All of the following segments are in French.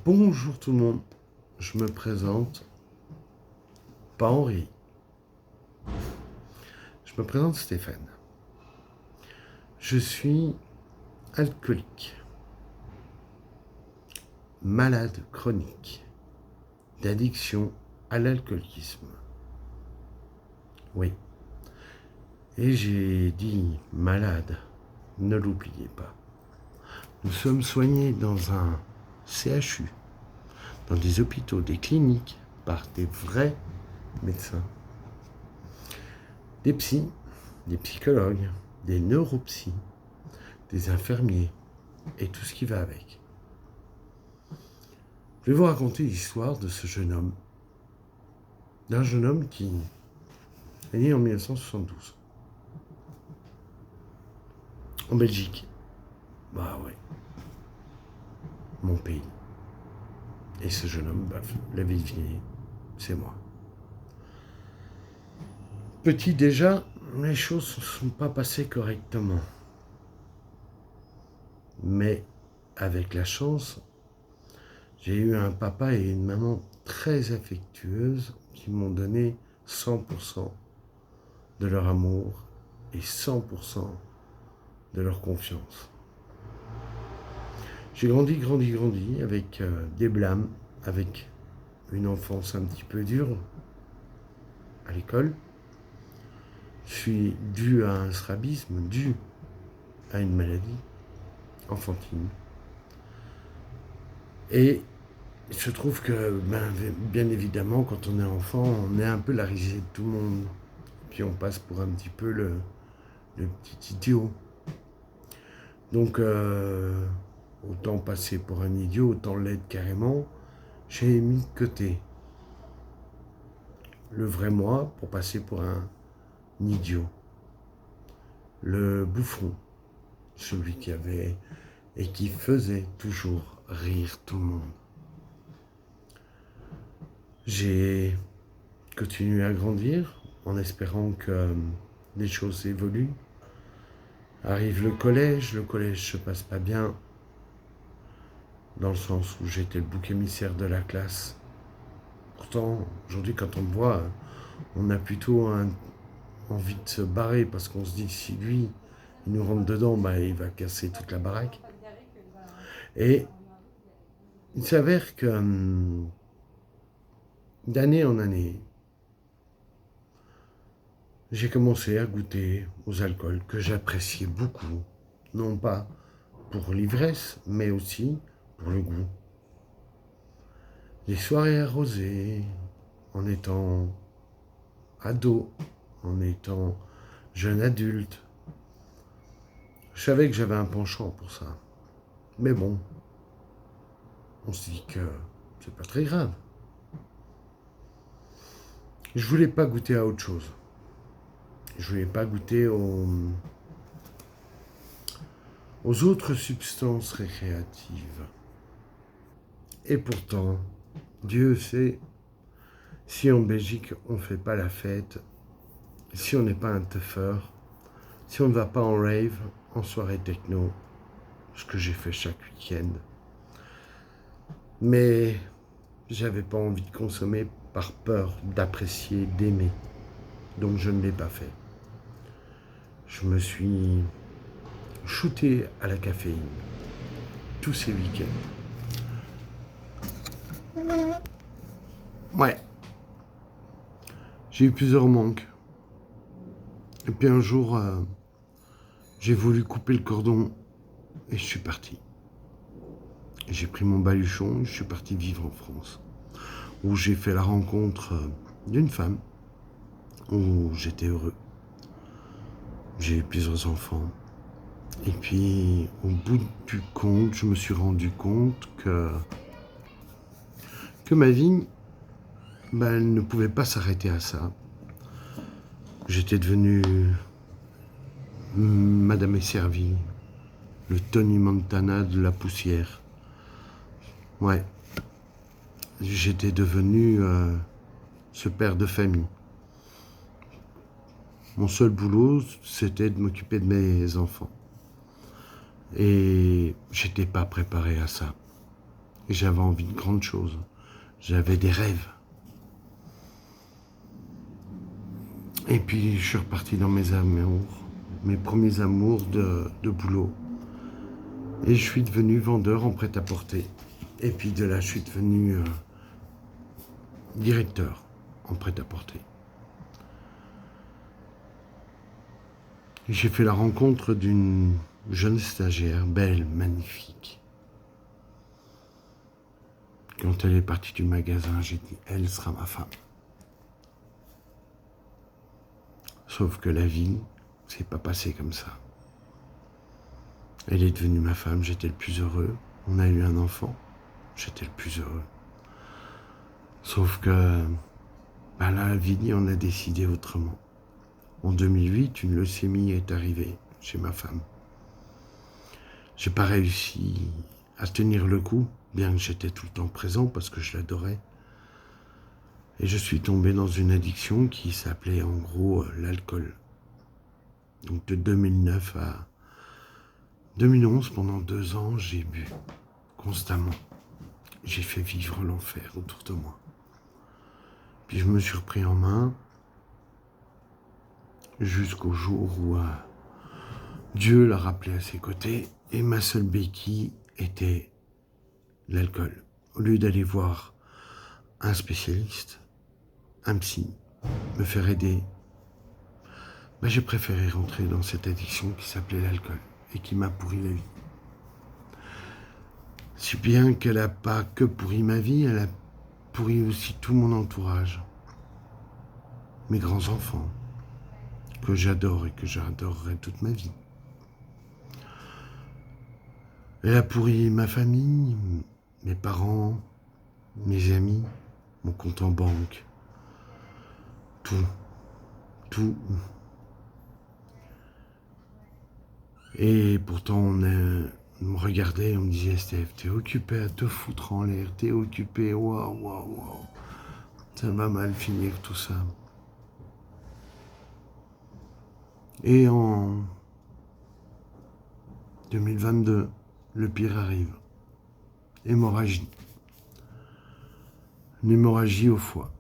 Bonjour tout le monde, je me présente, pas Henri, je me présente Stéphane. Je suis alcoolique, malade chronique, d'addiction à l'alcoolisme. Oui, et j'ai dit malade, ne l'oubliez pas. Nous sommes soignés dans un CHU, dans des hôpitaux, des cliniques, par des vrais médecins, des psys, des psychologues, des neuropsys, des infirmiers et tout ce qui va avec. Je vais vous raconter l'histoire de ce jeune homme, d'un jeune homme qui est né en 1972, en Belgique. Bah ouais, mon pays. Et ce jeune homme, la vie vieille, c'est moi. Petit déjà, les choses ne sont pas passées correctement. Mais avec la chance, j'ai eu un papa et une maman très affectueuses qui m'ont donné 100% de leur amour et 100% de leur confiance. J'ai grandi avec des blâmes, avec une enfance un petit peu dure à l'école. Je suis dû à un strabisme, dû à une maladie enfantine. Et il se trouve que, bien évidemment, quand on est enfant, on est un peu la risée de tout le monde. Puis on passe pour un petit peu le petit idiot. Donc, autant passer pour un idiot, autant l'être carrément. J'ai mis de côté le vrai moi pour passer pour un idiot. Le bouffon, celui qui avait et qui faisait toujours rire tout le monde. J'ai continué à grandir en espérant que les choses évoluent. Arrive le collège se passe pas bien, dans le sens où j'étais le bouc émissaire de la classe. Pourtant, aujourd'hui, quand on me voit, on a plutôt envie de se barrer parce qu'on se dit si lui, il nous rentre dedans, il va casser toute la baraque. Et il s'avère que d'année en année, j'ai commencé à goûter aux alcools que j'appréciais beaucoup, non pas pour l'ivresse, mais aussi pour le goût. Les soirées arrosées, en étant ado, en étant jeune adulte, je savais que j'avais un penchant pour ça. Mais bon, on se dit que c'est pas très grave. Je voulais pas goûter à autre chose. Je voulais pas goûter aux autres substances récréatives. Et pourtant, Dieu sait, si en Belgique on ne fait pas la fête, si on n'est pas un teufeur, si on ne va pas en rave, en soirée techno, ce que j'ai fait chaque week-end. Mais j'avais pas envie de consommer par peur d'apprécier, d'aimer. Donc je ne l'ai pas fait. Je me suis shooté à la caféine tous ces week-ends. Ouais. J'ai eu plusieurs manques. Et puis un jour, j'ai voulu couper le cordon et je suis parti. J'ai pris mon baluchon et je suis parti vivre en France, où j'ai fait la rencontre d'une femme, où j'étais heureux. J'ai eu plusieurs enfants. Et puis, au bout du compte, je me suis rendu compte que ma vie, elle ne pouvait pas s'arrêter à ça. J'étais devenu Madame est servie, le Tony Montana de la poussière. Ouais, j'étais devenu ce père de famille. Mon seul boulot, c'était de m'occuper de mes enfants. Et j'étais pas préparé à ça. Et j'avais envie de grandes choses. J'avais des rêves. Et puis, je suis reparti dans mes amours, mes premiers amours de boulot. Et je suis devenu vendeur en prêt-à-porter. Et puis de là, je suis devenu directeur en prêt-à-porter. J'ai fait la rencontre d'une jeune stagiaire, belle, magnifique. Quand elle est partie du magasin, j'ai dit, elle sera ma femme. Sauf que la vie, c'est pas passé comme ça. Elle est devenue ma femme, j'étais le plus heureux. On a eu un enfant, j'étais le plus heureux. Sauf que, la vie, on a décidé autrement. En 2008, une leucémie est arrivée chez ma femme. J'ai pas réussi à tenir le coup, bien que j'étais tout le temps présent parce que je l'adorais. Et je suis tombé dans une addiction qui s'appelait en gros l'alcool. Donc de 2009 à 2011, pendant 2 ans, j'ai bu constamment. J'ai fait vivre l'enfer autour de moi. Puis je me suis repris en main jusqu'au jour où Dieu l'a rappelé à ses côtés et ma seule béquille était l'alcool. Au lieu d'aller voir un spécialiste, un psy, me faire aider, j'ai préféré rentrer dans cette addiction qui s'appelait l'alcool et qui m'a pourri la vie. Si bien qu'elle n'a pas que pourri ma vie, elle a pourri aussi tout mon entourage. Mes grands-enfants, que j'adore et que j'adorerai toute ma vie. Elle a pourri ma famille, mes parents, mes amis, mon compte en banque. Tout. Et pourtant, on me regardait, on me disait, Steph, t'es occupé à te foutre en l'air, t'es occupé, waouh. Ça va mal finir tout ça. Et en 2022, le pire arrive. Hémorragie. Une hémorragie au foie.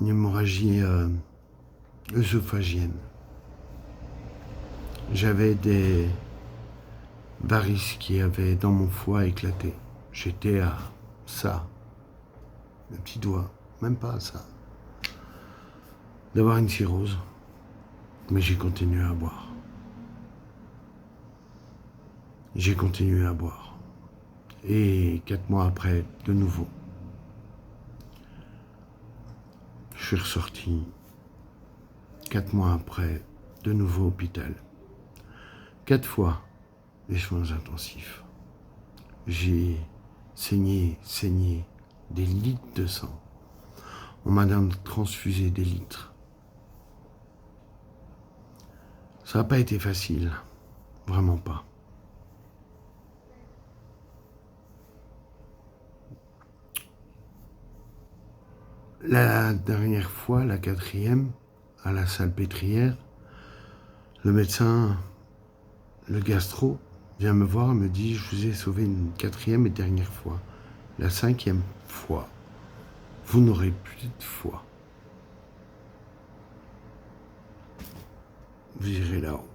Une hémorragie œsophagienne. J'avais des varices qui avaient dans mon foie éclaté. J'étais à ça, le petit doigt, même pas à ça, d'avoir une cirrhose. Mais j'ai continué à boire. J'ai continué à boire. Et 4 mois après, de nouveau, je suis ressorti. 4 mois après, de nouveau hôpital. 4 fois les soins intensifs. J'ai saigné des litres de sang. On m'a transfusé des litres. Ça n'a pas été facile, vraiment pas. La dernière fois, la 4e, à la Salpêtrière, le médecin, le gastro, vient me voir et me dit « Je vous ai sauvé une 4e et dernière fois. La 5e fois, vous n'aurez plus de foie. Vous irez là-haut. »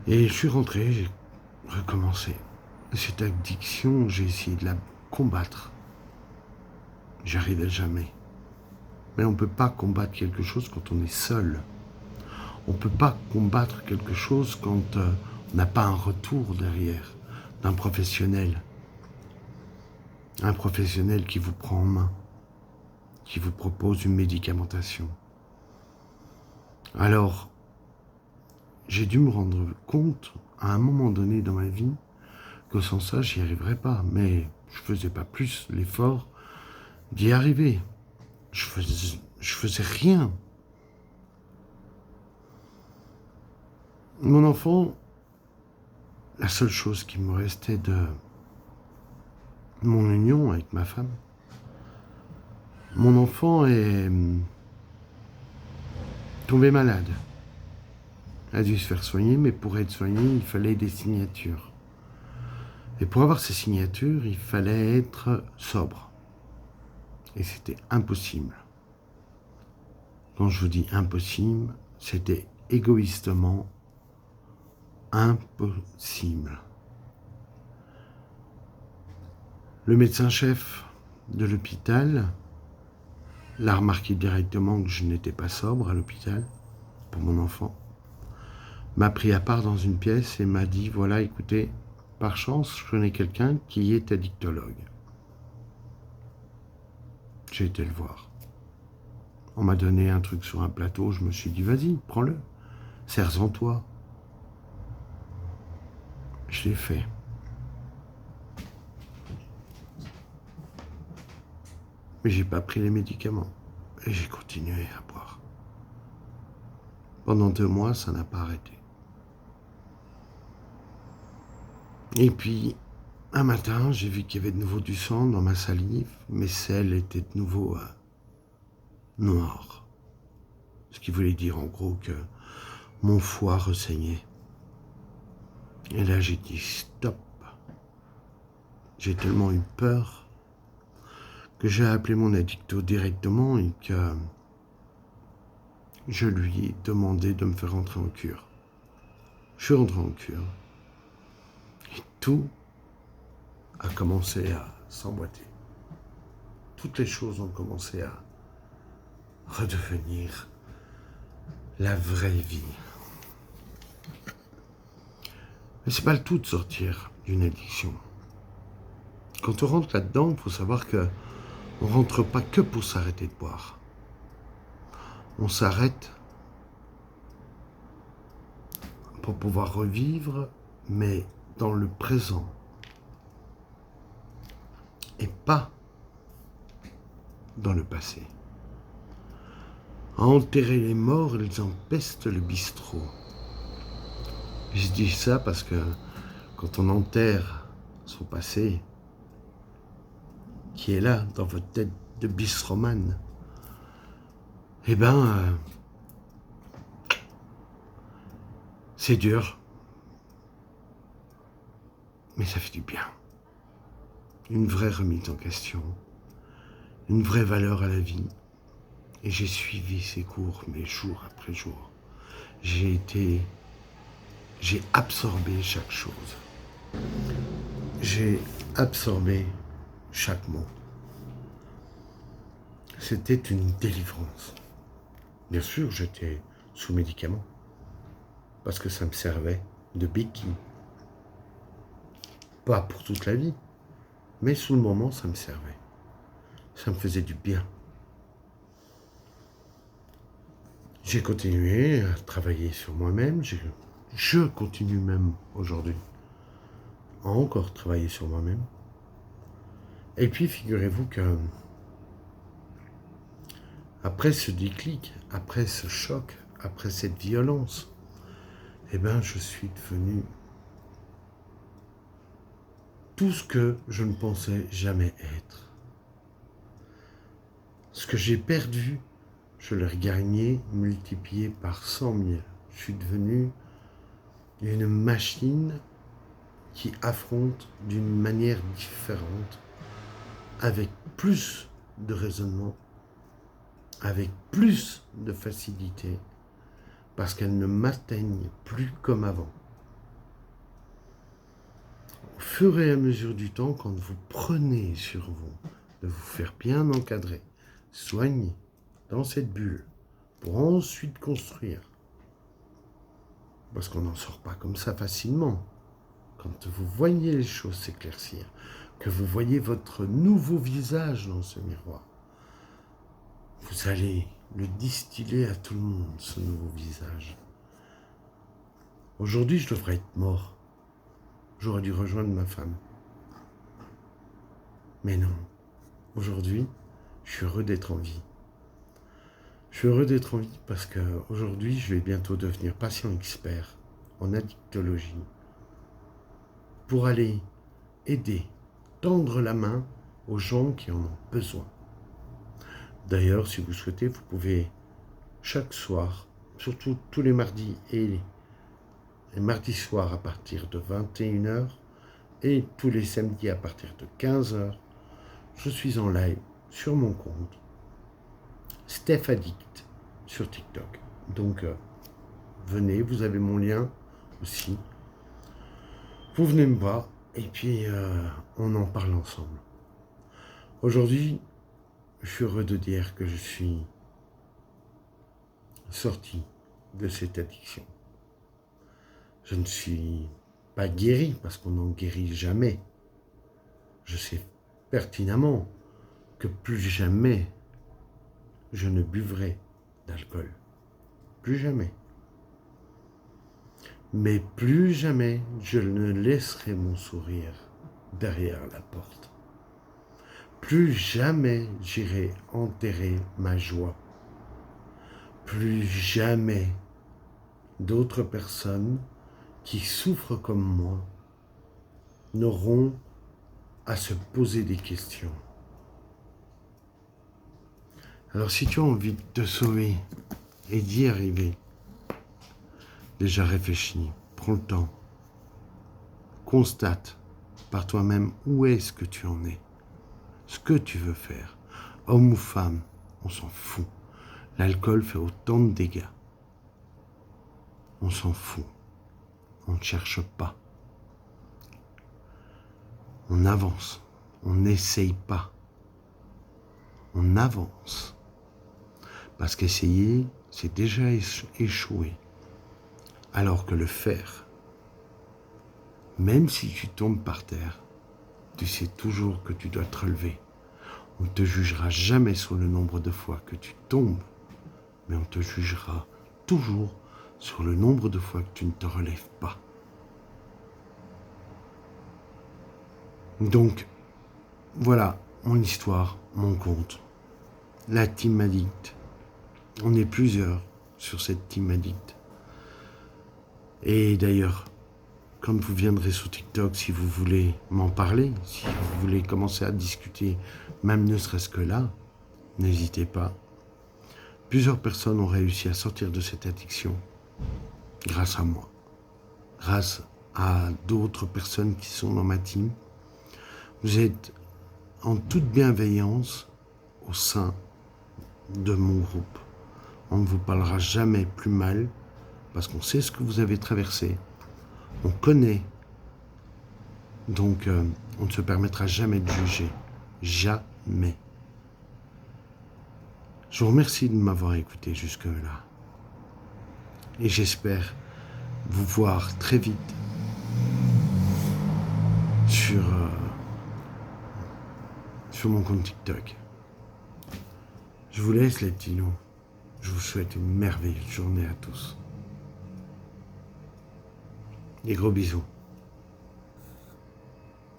Et je suis rentré, j'ai recommencé. Cette addiction, j'ai essayé de la combattre. J'arrivais jamais. Mais on ne peut pas combattre quelque chose quand on est seul. On ne peut pas combattre quelque chose quand on n'a pas un retour derrière d'un professionnel. Un professionnel qui vous prend en main, qui vous propose une médicamentation. Alors, j'ai dû me rendre compte, à un moment donné dans ma vie, que sans ça, j'y arriverais pas. Mais je faisais pas plus l'effort d'y arriver. Je faisais rien. Mon enfant, la seule chose qui me restait de mon union avec ma femme, mon enfant est tombé malade. Il a dû se faire soigner, mais pour être soigné, il fallait des signatures. Et pour avoir ces signatures, il fallait être sobre. Et c'était impossible. Quand je vous dis impossible, c'était égoïstement impossible. Le médecin-chef de l'hôpital l'a remarqué directement que je n'étais pas sobre à l'hôpital pour mon enfant. M'a pris à part dans une pièce et m'a dit, voilà, écoutez, par chance, je connais quelqu'un qui est addictologue. J'ai été le voir. On m'a donné un truc sur un plateau, je me suis dit, vas-y, prends-le, sers-en toi. Je l'ai fait. Mais j'ai pas pris les médicaments et j'ai continué à boire. Pendant 2 mois, ça n'a pas arrêté. Et puis, un matin, j'ai vu qu'il y avait de nouveau du sang dans ma salive. Mes selles étaient de nouveau noires. Ce qui voulait dire en gros que mon foie ressaignait. Et là, j'ai dit stop. J'ai tellement eu peur que j'ai appelé mon addicto directement et que je lui ai demandé de me faire rentrer en cure. Je suis rentré en cure. Et tout a commencé à s'emboîter. Toutes les choses ont commencé à redevenir la vraie vie. Mais c'est pas le tout de sortir d'une addiction. Quand on rentre là-dedans, il faut savoir que on rentre pas que pour s'arrêter de boire. On s'arrête pour pouvoir revivre, mais dans le présent. Et pas dans le passé. À enterrer les morts, ils empestent le bistrot. Je dis ça parce que quand on enterre son passé, qui est là, dans votre tête de bistromane, eh ben, c'est dur. Mais ça fait du bien. Une vraie remise en question, une vraie valeur à la vie. Et j'ai suivi ces cours, mais jour après jour. J'ai absorbé chaque chose. J'ai absorbé chaque mot. C'était une délivrance. Bien sûr, j'étais sous médicaments, parce que ça me servait de béquille. Pas pour toute la vie, mais sous le moment, ça me servait. Ça me faisait du bien. J'ai continué à travailler sur moi-même. Je continue même aujourd'hui à encore travailler sur moi-même. Et puis, figurez-vous que après ce déclic, après ce choc, après cette violence, eh ben, je suis devenu tout ce que je ne pensais jamais être. Ce que j'ai perdu, je l'ai regagné, multiplié par 100 000. Je suis devenu une machine qui affronte d'une manière différente, avec plus de raisonnement, avec plus de facilité, parce qu'elle ne m'atteigne plus comme avant. Au fur et à mesure du temps, quand vous prenez sur vous de vous faire bien encadrer, soigner dans cette bulle, pour ensuite construire, parce qu'on n'en sort pas comme ça facilement. Quand vous voyez les choses s'éclaircir, que vous voyez votre nouveau visage dans ce miroir, vous allez le distiller à tout le monde, ce nouveau visage. Aujourd'hui, je devrais être mort. J'aurais dû rejoindre ma femme. Mais non. Aujourd'hui, je suis heureux d'être en vie. Je suis heureux d'être en vie parce qu'aujourd'hui, je vais bientôt devenir patient expert en addictologie pour aller aider, tendre la main aux gens qui en ont besoin. D'ailleurs, si vous souhaitez, vous pouvez chaque soir, surtout tous les mardis et les mardis soirs à partir de 21h Et tous les samedis à partir de 15 h, je suis en live sur mon compte Steph Addict sur TikTok. Donc, venez, vous avez mon lien aussi. Vous venez me voir et puis on en parle ensemble. Aujourd'hui, je suis heureux de dire que je suis sorti de cette addiction. Je ne suis pas guéri parce qu'on n'en guérit jamais. Je sais pertinemment que plus jamais je ne buvrai d'alcool. Plus jamais. Mais plus jamais je ne laisserai mon sourire derrière la porte. Plus jamais j'irai enterrer ma joie. Plus jamais d'autres personnes qui souffrent comme moi n'auront à se poser des questions. Alors si tu as envie de te sauver et d'y arriver, déjà réfléchis, prends le temps, constate par toi-même où est-ce que tu en es, ce que tu veux faire. Homme ou femme, on s'en fout. L'alcool fait autant de dégâts. On s'en fout. On ne cherche pas. On avance. On n'essaye pas. On avance. Parce qu'essayer, c'est déjà échouer. Alors que le faire, même si tu tombes par terre, tu sais toujours que tu dois te relever. On ne te jugera jamais sur le nombre de fois que tu tombes, mais on te jugera toujours sur le nombre de fois que tu ne te relèves pas. Donc, voilà mon histoire, mon conte. La team addict. On est plusieurs sur cette team addict. Et d'ailleurs, quand vous viendrez sur TikTok, si vous voulez m'en parler, si vous voulez commencer à discuter, même ne serait-ce que là, n'hésitez pas. Plusieurs personnes ont réussi à sortir de cette addiction grâce à moi, grâce à d'autres personnes qui sont dans ma team. Vous êtes en toute bienveillance au sein de mon groupe. On ne vous parlera jamais plus mal parce qu'on sait ce que vous avez traversé. On connaît. Donc, on ne se permettra jamais de juger. Jamais. Je vous remercie de m'avoir écouté jusque-là. Et j'espère vous voir très vite sur mon compte TikTok. Je vous laisse les petits loups. Je vous souhaite une merveilleuse journée à tous. Des gros bisous.